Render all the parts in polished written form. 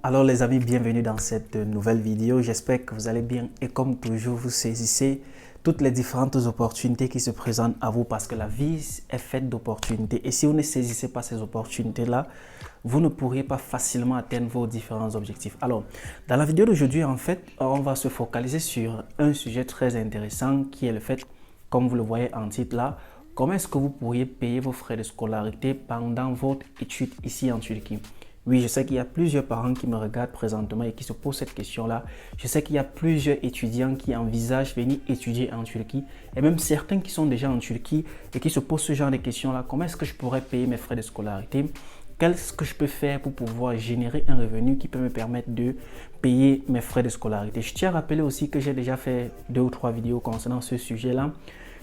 Alors les amis, bienvenue dans cette nouvelle vidéo. J'espère que vous allez bien et comme toujours, vous saisissez toutes les différentes opportunités qui se présentent à vous parce que la vie est faite d'opportunités. Et si vous ne saisissez pas ces opportunités-là, vous ne pourrez pas facilement atteindre vos différents objectifs. Alors, dans la vidéo d'aujourd'hui, en fait, on va se focaliser sur un sujet très intéressant qui est le fait, comme vous le voyez en titre là, comment est-ce que vous pourriez payer vos frais de scolarité pendant votre étude ici en Turquie? Oui, je sais qu'il y a plusieurs parents qui me regardent présentement et qui se posent cette question-là. Je sais qu'il y a plusieurs étudiants qui envisagent venir étudier en Turquie et même certains qui sont déjà en Turquie et qui se posent ce genre de questions-là. Comment est-ce que je pourrais payer mes frais de scolarité? Qu'est-ce que je peux faire pour pouvoir générer un revenu qui peut me permettre de payer mes frais de scolarité? Je tiens à rappeler aussi que j'ai déjà fait 2 ou 3 vidéos concernant ce sujet-là.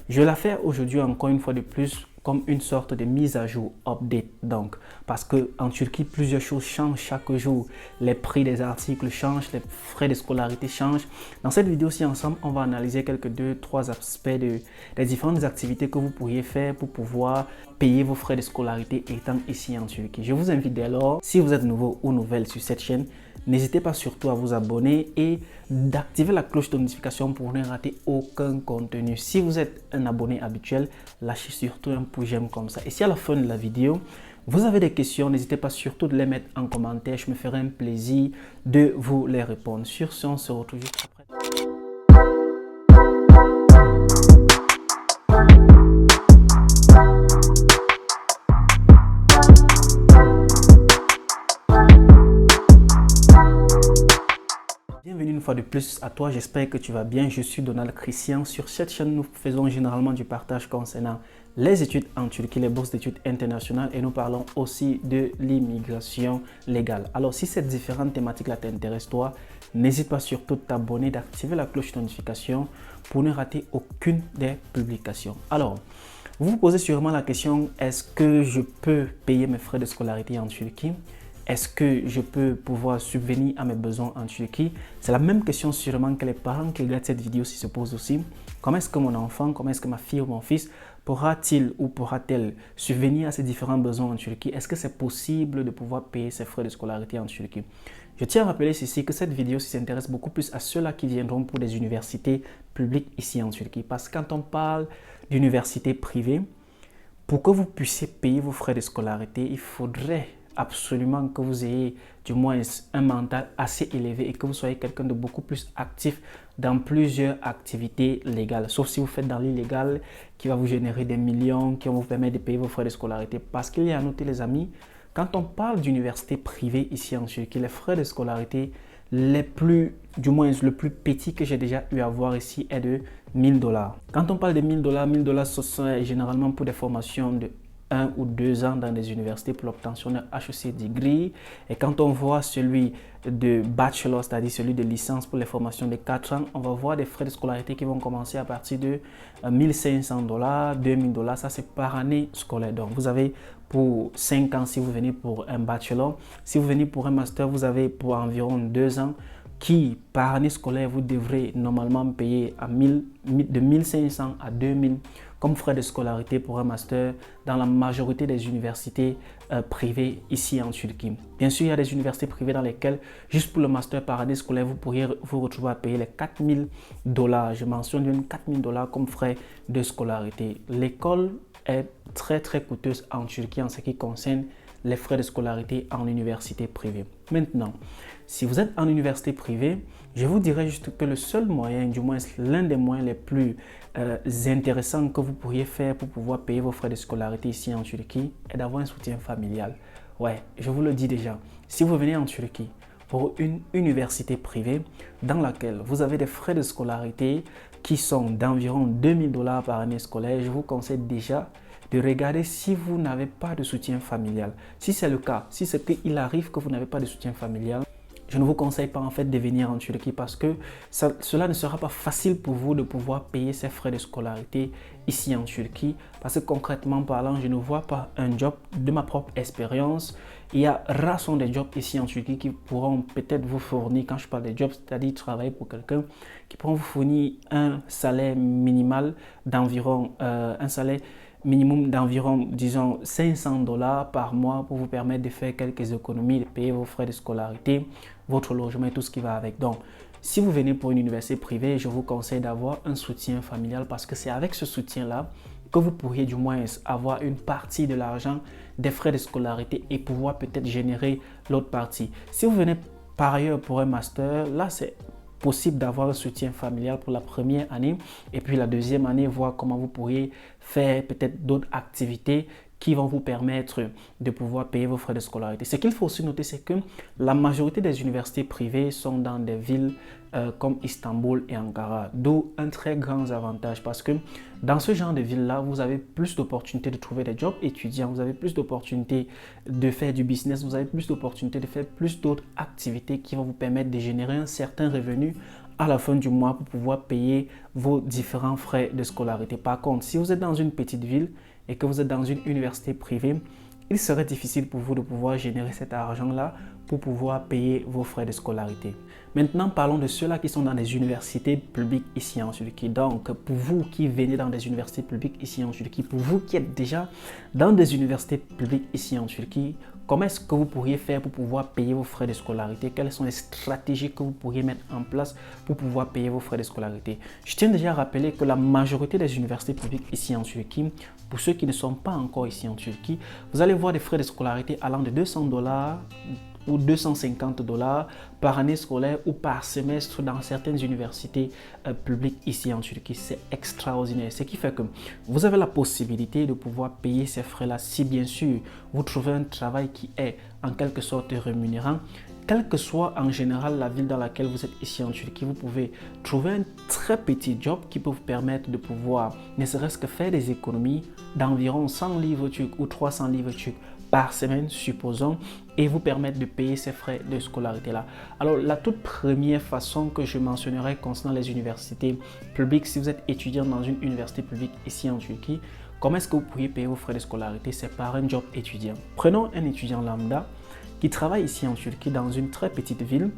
Je la fais aujourd'hui encore une fois de plus comme une sorte de mise à jour, update donc. Parce qu'en Turquie, plusieurs choses changent chaque jour. Les prix des articles changent, les frais de scolarité changent. Dans cette vidéo-ci, ensemble, on va analyser quelques 2-3 aspects des différentes activités que vous pourriez faire pour pouvoir payer vos frais de scolarité étant ici en Turquie. Je vous invite dès lors, si vous êtes nouveau ou nouvelle sur cette chaîne, n'hésitez pas surtout à vous abonner et d'activer la cloche de notification pour ne rater aucun contenu. Si vous êtes un abonné habituel, lâchez surtout un pouce j'aime comme ça. Et si à la fin de la vidéo, vous avez des questions, n'hésitez pas surtout de les mettre en commentaire. Je me ferai un plaisir de vous les répondre. Sur ce, on se retrouve juste après. Bienvenue une fois de plus à toi, j'espère que tu vas bien. Je suis Donald Christian. Sur cette chaîne, nous faisons généralement du partage concernant les études en Turquie, les bourses d'études internationales et nous parlons aussi de l'immigration légale. Alors si ces différentes thématiques-là t'intéressent toi, n'hésite pas surtout de t'abonner, d'activer la cloche de notification pour ne rater aucune des publications. Alors, vous vous posez sûrement la question, est-ce que je peux payer mes frais de scolarité en Turquie? Est-ce que je peux pouvoir subvenir à mes besoins en Turquie? C'est la même question sûrement que les parents qui regardent cette vidéo se posent aussi. Comment est-ce que mon enfant, comment est-ce que ma fille ou mon fils pourra-t-il ou pourra-t-elle subvenir à ces différents besoins en Turquie? Est-ce que c'est possible de pouvoir payer ses frais de scolarité en Turquie? Je tiens à rappeler ceci que cette vidéo s'intéresse beaucoup plus à ceux-là qui viendront pour des universités publiques ici en Turquie. Parce que quand on parle d'universités privées, pour que vous puissiez payer vos frais de scolarité, il faudrait absolument que vous ayez du moins un mental assez élevé et que vous soyez quelqu'un de beaucoup plus actif dans plusieurs activités légales. Sauf si vous faites dans l'illégal qui va vous générer des millions, qui vont vous permettre de payer vos frais de scolarité. Parce qu'il y a à noter les amis, quand on parle d'université privée ici en Turquie, les frais de scolarité les plus, du moins le plus petit que j'ai déjà eu à voir ici est de 1000 $. Quand on parle de 1000 $, ce sont généralement pour des formations de 1 ou 2 ans dans des universités pour l'obtention d'un HEC degree. Et quand on voit celui de bachelor, c'est-à-dire celui de licence pour les formations de 4 ans, on va voir des frais de scolarité qui vont commencer à partir de 1500 $, 2000 $. Ça, c'est par année scolaire. Donc, vous avez pour 5 ans si vous venez pour un bachelor. Si vous venez pour un master, vous avez pour environ 2 ans qui, par année scolaire, vous devrez normalement payer de 1500 à 2000 comme frais de scolarité pour un master dans la majorité des universités privées ici en Turquie. Bien sûr, il y a des universités privées dans lesquelles, juste pour le master par année scolaire, vous pourriez vous retrouver à payer les 4000 $. Je mentionne bien 4000 $ comme frais de scolarité. L'école est très coûteuse en Turquie en ce qui concerne les frais de scolarité en université privée. Maintenant, si vous êtes en université privée, je vous dirais juste que le seul moyen, du moins l'un des moyens les plus intéressants que vous pourriez faire pour pouvoir payer vos frais de scolarité ici en Turquie est d'avoir un soutien familial. Ouais, je vous le dis déjà, si vous venez en Turquie pour une université privée dans laquelle vous avez des frais de scolarité qui sont d'environ 2000 $ par année scolaire, je vous conseille déjà de regarder si vous n'avez pas de soutien familial. Si c'est le cas, si c'est qu'il arrive que vous n'avez pas de soutien familial, je ne vous conseille pas en fait de venir en Turquie parce que cela ne sera pas facile pour vous de pouvoir payer ces frais de scolarité ici en Turquie. Parce que concrètement parlant, je ne vois pas un job de ma propre expérience. Il y a rares sont des jobs ici en Turquie qui pourront peut-être vous fournir, quand je parle de jobs, c'est-à-dire travailler pour quelqu'un, qui pourront vous fournir un salaire minimal d'environ un salaire minimum d'environ, disons, 500 dollars par mois pour vous permettre de faire quelques économies, de payer vos frais de scolarité, votre logement et tout ce qui va avec. Donc, si vous venez pour une université privée, je vous conseille d'avoir un soutien familial parce que c'est avec ce soutien-là que vous pourriez du moins avoir une partie de l'argent des frais de scolarité et pouvoir peut-être générer l'autre partie. Si vous venez par ailleurs pour un master, là c'est possible d'avoir un soutien familial pour la première année et puis la deuxième année, voir comment vous pourriez faire peut-être d'autres activités qui vont vous permettre de pouvoir payer vos frais de scolarité. Ce qu'il faut aussi noter, c'est que la majorité des universités privées sont dans des villes comme Istanbul et Ankara, d'où un très grand avantage parce que dans ce genre de villes-là, vous avez plus d'opportunités de trouver des jobs étudiants, vous avez plus d'opportunités de faire du business, vous avez plus d'opportunités de faire plus d'autres activités qui vont vous permettre de générer un certain revenu à la fin du mois pour pouvoir payer vos différents frais de scolarité. Par contre, si vous êtes dans une petite ville et que vous êtes dans une université privée, il serait difficile pour vous de pouvoir générer cet argent-là pour pouvoir payer vos frais de scolarité. Maintenant, parlons de ceux-là qui sont dans des universités publiques ici en Turquie. Donc, pour vous qui venez dans des universités publiques ici en Turquie, pour vous qui êtes déjà dans des universités publiques ici en Turquie, comment est-ce que vous pourriez faire pour pouvoir payer vos frais de scolarité? Quelles sont les stratégies que vous pourriez mettre en place pour pouvoir payer vos frais de scolarité? Je tiens déjà à rappeler que la majorité des universités publiques ici en Turquie, pour ceux qui ne sont pas encore ici en Turquie, vous allez voir des frais de scolarité allant de 200 dollars ou 250 dollars par année scolaire ou par semestre dans certaines universités publiques ici en Turquie. C'est extraordinaire. Ce qui fait que vous avez la possibilité de pouvoir payer ces frais-là si bien sûr vous trouvez un travail qui est en quelque sorte rémunérant. Quelle que soit en général la ville dans laquelle vous êtes ici en Turquie, vous pouvez trouver un très petit job qui peut vous permettre de pouvoir ne serait-ce que faire des économies d'environ 100 livres turcs ou 300 livres turcs par semaine, supposons, et vous permettre de payer ces frais de scolarité-là. Alors, la toute première façon que je mentionnerai concernant les universités publiques, si vous êtes étudiant dans une université publique ici en Turquie, comment est-ce que vous pourriez payer vos frais de scolarité? C'est par un job étudiant. Prenons un étudiant lambda qui travaille ici en Turquie dans une très petite ville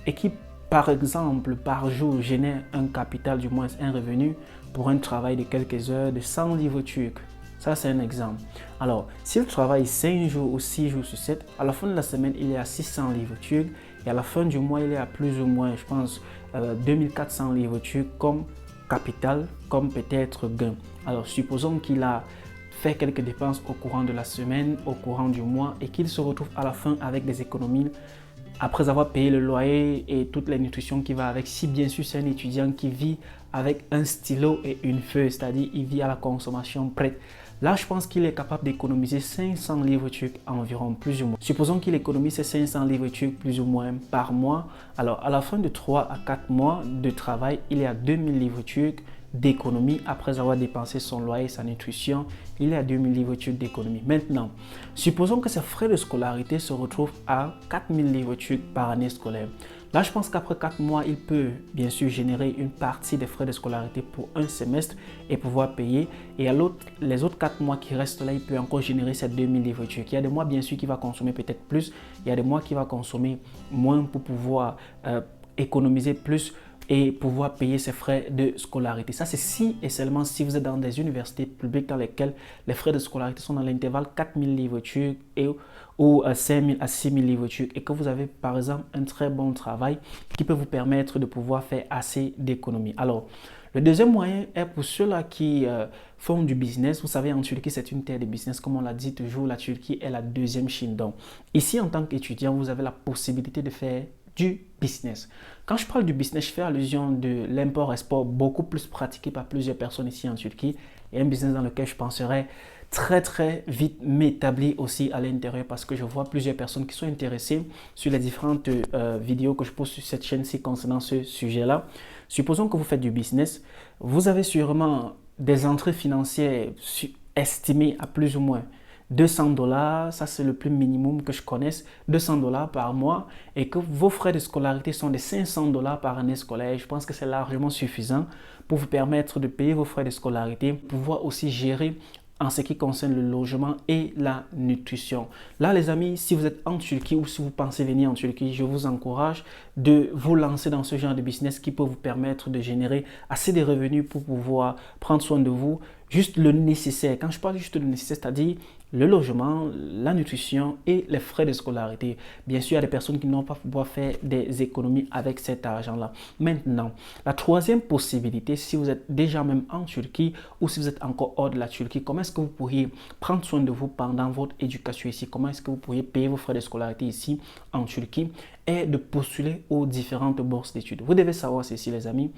et qui, par exemple, par jour, génère un capital, du moins un revenu pour un travail de quelques heures de 100 livres turcs. Ça, c'est un exemple. Alors, s'il travaille 5 jours ou 6 jours sur 7, à la fin de la semaine, il est à 600 livres turcs et à la fin du mois, il est à plus ou moins, je pense, 2400 livres turcs comme capital, comme peut-être gain. Alors, supposons qu'il a fait quelques dépenses au courant de la semaine, au courant du mois et qu'il se retrouve à la fin avec des économies après avoir payé le loyer et toute la nutrition qui va avec. Si bien sûr c'est un étudiant qui vit avec un stylo et une feuille, c'est-à-dire il vit à la consommation prête. Là, je pense qu'il est capable d'économiser 500 livres turcs environ, plus ou moins. Supposons qu'il économise ces 500 livres turcs plus ou moins par mois. Alors, à la fin de 3 à 4 mois de travail, il est à 2000 livres turcs d'économie après avoir dépensé son loyer, sa nutrition. Il est à 2000 livres turcs d'économie. Maintenant, supposons que ses frais de scolarité se retrouvent à 4000 livres turcs par année scolaire. Là, je pense qu'après 4 mois, il peut bien sûr générer une partie des frais de scolarité pour un semestre et pouvoir payer. Et à les autres 4 mois qui restent là, il peut encore générer ces 2000 livres turcs. Il y a des mois, bien sûr, qui va consommer peut-être plus. Il y a des mois qui va consommer moins pour pouvoir économiser plus et pouvoir payer ses frais de scolarité. Ça, c'est si et seulement si vous êtes dans des universités publiques dans lesquelles les frais de scolarité sont dans l'intervalle 4000 livres turcs ou 5000 à 6000 livres turcs et que vous avez par exemple un très bon travail qui peut vous permettre de pouvoir faire assez d'économies. Alors, le deuxième moyen est pour ceux-là qui font du business. Vous savez, en Turquie, c'est une terre de business. Comme on l'a dit toujours, la Turquie est la deuxième Chine. Donc, ici, en tant qu'étudiant, vous avez la possibilité de faire du business. Quand je parle du business, je fais allusion de l'import-export beaucoup plus pratiqué par plusieurs personnes ici en Turquie et un business dans lequel je penserais très vite m'établir aussi à l'intérieur parce que je vois plusieurs personnes qui sont intéressées sur les différentes vidéos que je pose sur cette chaîne-ci concernant ce sujet-là. Supposons que vous faites du business, vous avez sûrement des entrées financières estimées à plus ou moins 200 dollars, ça c'est le plus minimum que je connaisse, 200 dollars par mois et que vos frais de scolarité sont de 500 dollars par année scolaire. Je pense que c'est largement suffisant pour vous permettre de payer vos frais de scolarité, pouvoir aussi gérer en ce qui concerne le logement et la nutrition. Là, les amis, si vous êtes en Turquie ou si vous pensez venir en Turquie, je vous encourage de vous lancer dans ce genre de business qui peut vous permettre de générer assez de revenus pour pouvoir prendre soin de vous. Juste le nécessaire. Quand je parle juste de nécessaire, c'est-à-dire le logement, la nutrition et les frais de scolarité. Bien sûr, il y a des personnes qui n'ont pas pouvoir faire des économies avec cet argent-là. Maintenant, la troisième possibilité, si vous êtes déjà même en Turquie ou si vous êtes encore hors de la Turquie, comment est-ce que vous pourriez prendre soin de vous pendant votre éducation ici? Comment est-ce que vous pourriez payer vos frais de scolarité ici en Turquie? Et de postuler aux différentes bourses d'études. Vous devez savoir ceci, les amis.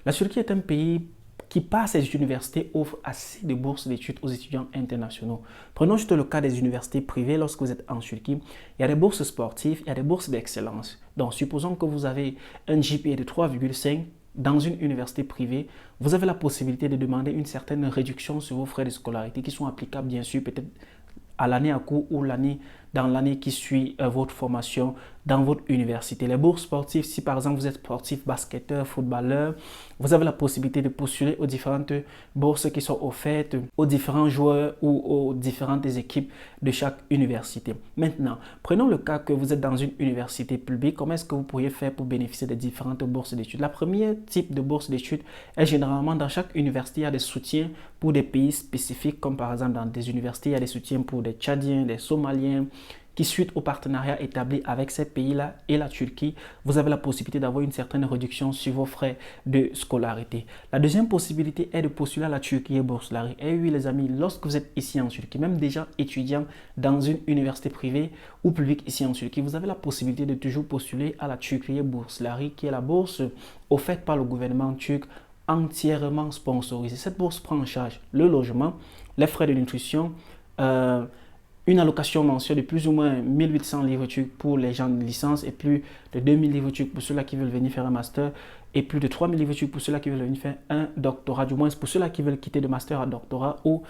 La Turquie est un pays qui, par ses universités, offre assez de bourses d'études aux étudiants internationaux. Prenons juste le cas des universités privées. Lorsque vous êtes en Turquie, il y a des bourses sportives, il y a des bourses d'excellence. Donc, supposons que vous avez un GPA de 3,5 dans une université privée, vous avez la possibilité de demander une certaine réduction sur vos frais de scolarité qui sont applicables, bien sûr, peut-être à l'année à cours ou dans l'année qui suit votre formation dans votre université. Les bourses sportives, si par exemple vous êtes sportif, basketteur, footballeur, vous avez la possibilité de postuler aux différentes bourses qui sont offertes aux différents joueurs ou aux différentes équipes de chaque université. Maintenant, prenons le cas que vous êtes dans une université publique. Comment est-ce que vous pourriez faire pour bénéficier des différentes bourses d'études? La première type de bourse d'études est généralement dans chaque université, il y a des soutiens pour des pays spécifiques, comme par exemple dans des universités, il y a des soutiens pour des Tchadiens, des Somaliens, qui suite au partenariat établi avec ces pays-là et la Turquie, vous avez la possibilité d'avoir une certaine réduction sur vos frais de scolarité. La deuxième possibilité est de postuler à la Turquie Bourse-Lari. Et oui les amis, lorsque vous êtes ici en Turquie, même déjà étudiant dans une université privée ou publique ici en Turquie, vous avez la possibilité de toujours postuler à la Turquie Bourse-Lari, qui est la bourse offerte par le gouvernement turc, entièrement sponsorisée. Cette bourse prend en charge le logement, les frais de nutrition, une allocation mensuelle de plus ou moins 1800 livres turcs pour les gens de licence et plus de 2000 livres turcs pour ceux-là qui veulent venir faire un master et plus de 3000 livres turcs pour ceux-là qui veulent venir faire un doctorat, du moins pour ceux-là qui veulent quitter de master à doctorat ou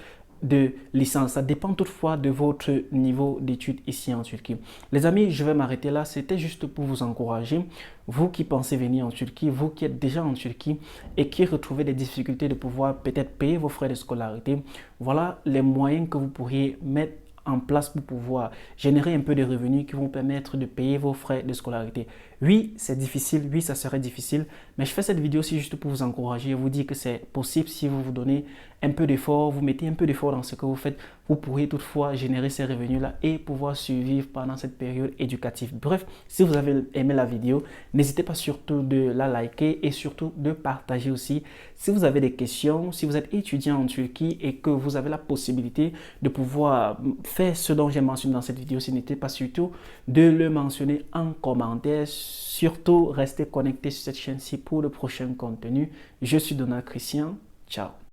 de licence. Ça dépend toutefois de votre niveau d'études ici en Turquie. Les amis, je vais m'arrêter là. C'était juste pour vous encourager. Vous qui pensez venir en Turquie, vous qui êtes déjà en Turquie et qui retrouvez des difficultés de pouvoir peut-être payer vos frais de scolarité, voilà les moyens que vous pourriez mettre en place pour pouvoir générer un peu de revenus qui vont permettre de payer vos frais de scolarité. Oui, c'est difficile, oui, ça serait difficile, mais je fais cette vidéo aussi juste pour vous encourager et vous dire que c'est possible si vous vous donnez un peu d'effort, vous mettez un peu d'effort dans ce que vous faites, vous pourriez toutefois générer ces revenus-là et pouvoir survivre pendant cette période éducative. Bref, si vous avez aimé la vidéo, n'hésitez pas surtout de la liker et surtout de partager aussi. Si vous avez des questions, si vous êtes étudiant en Turquie et que vous avez la possibilité de pouvoir faire ce dont j'ai mentionné dans cette vidéo, n'hésitez pas surtout de le mentionner en commentaire. Surtout, restez connectés sur cette chaîne-ci pour le prochain contenu. Je suis Donald Christian. Ciao.